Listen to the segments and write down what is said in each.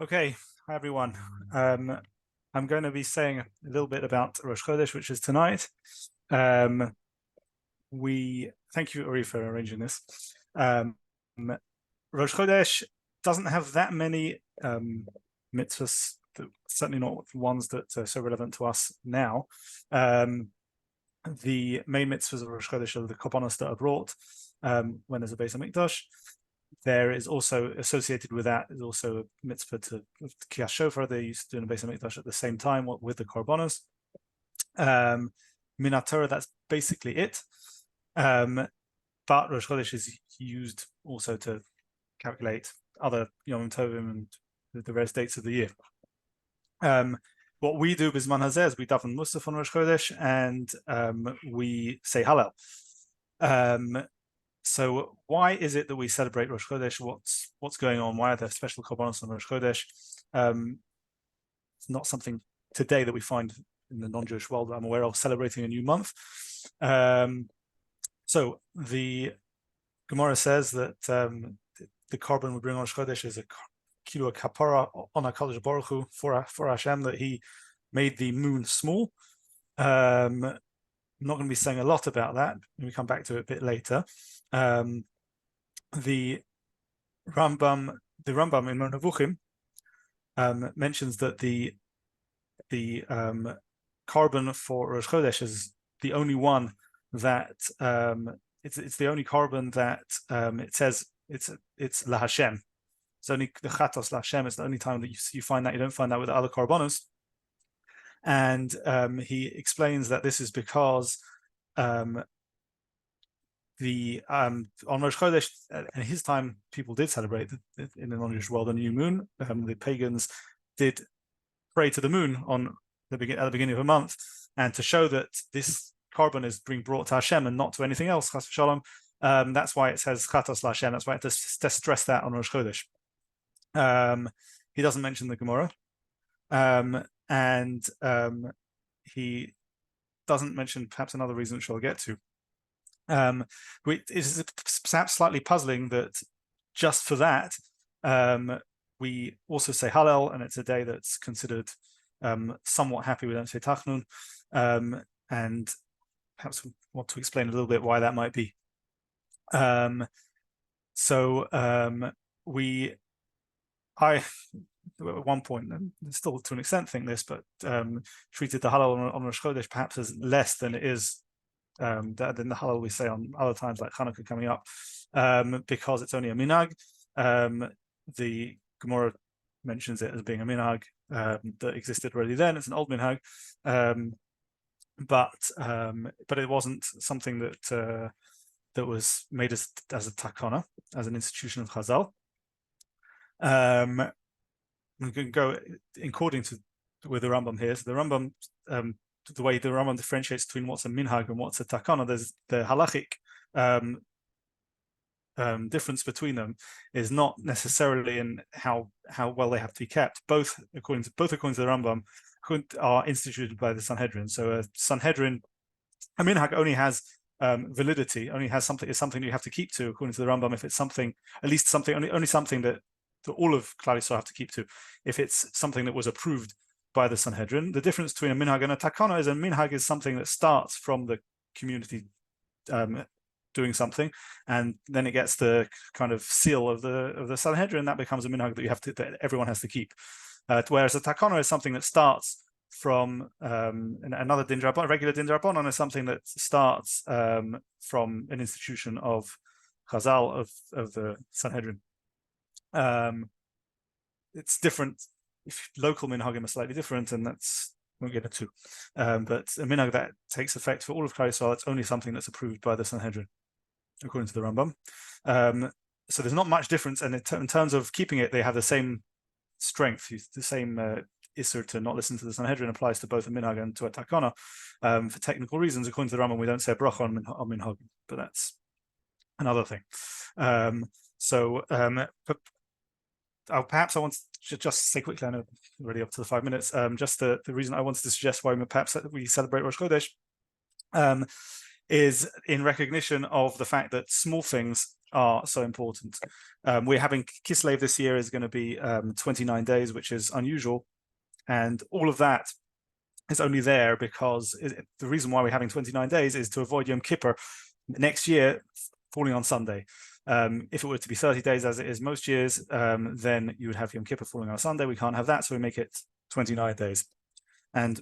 Okay, hi everyone. I'm going to be saying a little bit about Rosh Chodesh, which is tonight. We thank you, Uri, for arranging this. Rosh Chodesh doesn't have that many mitzvahs, certainly not ones that are so relevant to us now. The main mitzvahs of Rosh Chodesh are the korbanos that are brought when there's a Beis HaMikdash. There is also associated with that is also a mitzvah to Kiyas Shofar. They used to do in the Beis HaMikdash at the same time with the korbanos. Minat Torah, that's basically it. But Rosh Chodesh is used also to calculate other Yom Tovim and the various dates of the year. What we do Bizman Hazeh is we daven Musaf on Rosh Chodesh and we say Hallel. So why is it that we celebrate Rosh Chodesh? What's going on? Why are there special korbanos on Rosh Chodesh? It's not something today that we find in the non-Jewish world that I'm aware of, celebrating a new month. So the Gemara says that the korban we bring on Rosh Chodesh is a kilo kapara on HaKadosh Baruch Hu for Hashem, that He made the moon small. I'm not going to be saying a lot about that. We come back to it a bit later. The Rambam in Nevuchim mentions that the korban for Rosh Chodesh is the only one that it's the only korban that it says it's La Hashem. It's only the chatos La Hashem. It's the only time that you find that. You don't find that with the other korbanos. And he explains that this is because on Rosh Chodesh, in his time, people did celebrate in the non-Jewish world a new moon. The pagans did pray to the moon at the beginning of a month, and to show that this korban is being brought to Hashem and not to anything else, chas v'shalom. That's why it says chatos La Hashem. That's why it has to stress that on Rosh Chodesh. He doesn't mention the Gemara. And he doesn't mention perhaps another reason which I'll get to. It is perhaps slightly puzzling that just for that we also say Hallel, and it's a day that's considered somewhat happy. We don't say Tachnun, and perhaps we want to explain a little bit why that might be. At one point, and still to an extent think this, but treated the Hallel on Rosh Chodesh perhaps as less than it is than the Hallel we say on other times like Hanukkah coming up, because it's only a minhag. The Gemara mentions it as being a minhag that existed already then. It's an old minhag, but it wasn't something that was made as a takana, as an institution of Chazal. We can go according to with the Rambam here. So the Rambam, the way the Rambam differentiates between what's a minhag and what's a takana, there's the halachic difference between them is not necessarily in how well they have to be kept. Both according to the Rambam are instituted by the Sanhedrin. So a minhag only has validity, only has something you have to keep to according to the Rambam. If it's something, at least something, only something that all of Klal Yisrael have to keep to, if it's something that was approved by the Sanhedrin. The difference between a minhag and a takana is a minhag is something that starts from the community doing something, and then it gets the kind of seal of the Sanhedrin. That becomes a minhag that everyone has to keep. Whereas a takana is something that starts from another din d'Rabbanan. Regular din d'Rabbanan is something that starts from an institution of Chazal of the Sanhedrin. It's different. If local minhagim are slightly different, and that's won't get into. But a minhag that takes effect for all of Klal Yisrael, it's only something that's approved by the Sanhedrin, according to the Rambam. So there's not much difference, and in terms of keeping it, they have the same strength. The same issur to not listen to the Sanhedrin applies to both a minhag and to a takana. For technical reasons, according to the Rambam, we don't say a bracha on minhagim, but that's another thing. Perhaps I want to just say quickly, I know we're already up to the 5 minutes, just the reason I wanted to suggest why perhaps we celebrate Rosh Chodesh is in recognition of the fact that small things are so important. We're having Kislev this year is going to be 29 days, which is unusual. And all of that is only there because the reason why we're having 29 days is to avoid Yom Kippur next year falling on Sunday. If it were to be 30 days as it is most years, then you would have Yom Kippur falling on a Sunday. We can't have that, so we make it 29 days. And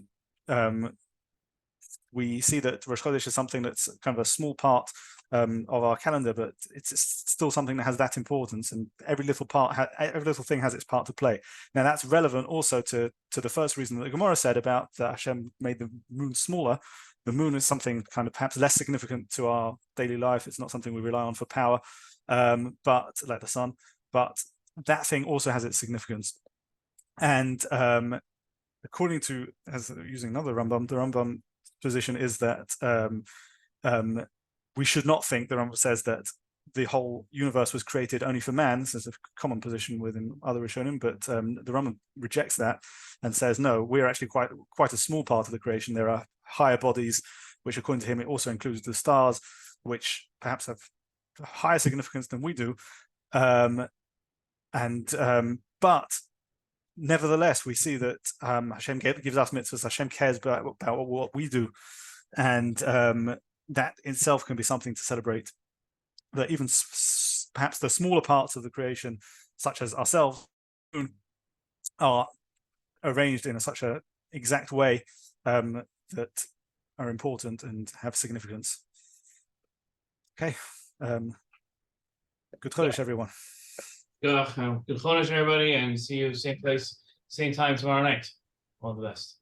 we see that Rosh Chodesh is something that's kind of a small part of our calendar, but it's still something that has that importance, and every little thing has its part to play. Now that's relevant also to the first reason that the Gemara said about that Hashem made the moon smaller. The moon is something kind of perhaps less significant to our daily life. It's not something we rely on for power, but like the sun. But that thing also has its significance. And according to, as using another Rambam, the Rambam position is that we should not think, the Rambam says, that the whole universe was created only for man. This is a common position within other Rishonim, but the Rambam rejects that and says, no, we're actually quite a small part of the creation. There are higher bodies, which according to him, it also includes the stars, which perhaps have higher significance than we do. But nevertheless, we see that Hashem gives us mitzvahs. Hashem cares about what we do, and that itself can be something to celebrate. That even perhaps the smaller parts of the creation, such as ourselves, are arranged in such an exact way that are important and have significance. Okay, good Chodesh, everyone. Good Chodesh, everybody, and see you same place, same time tomorrow night. All the best.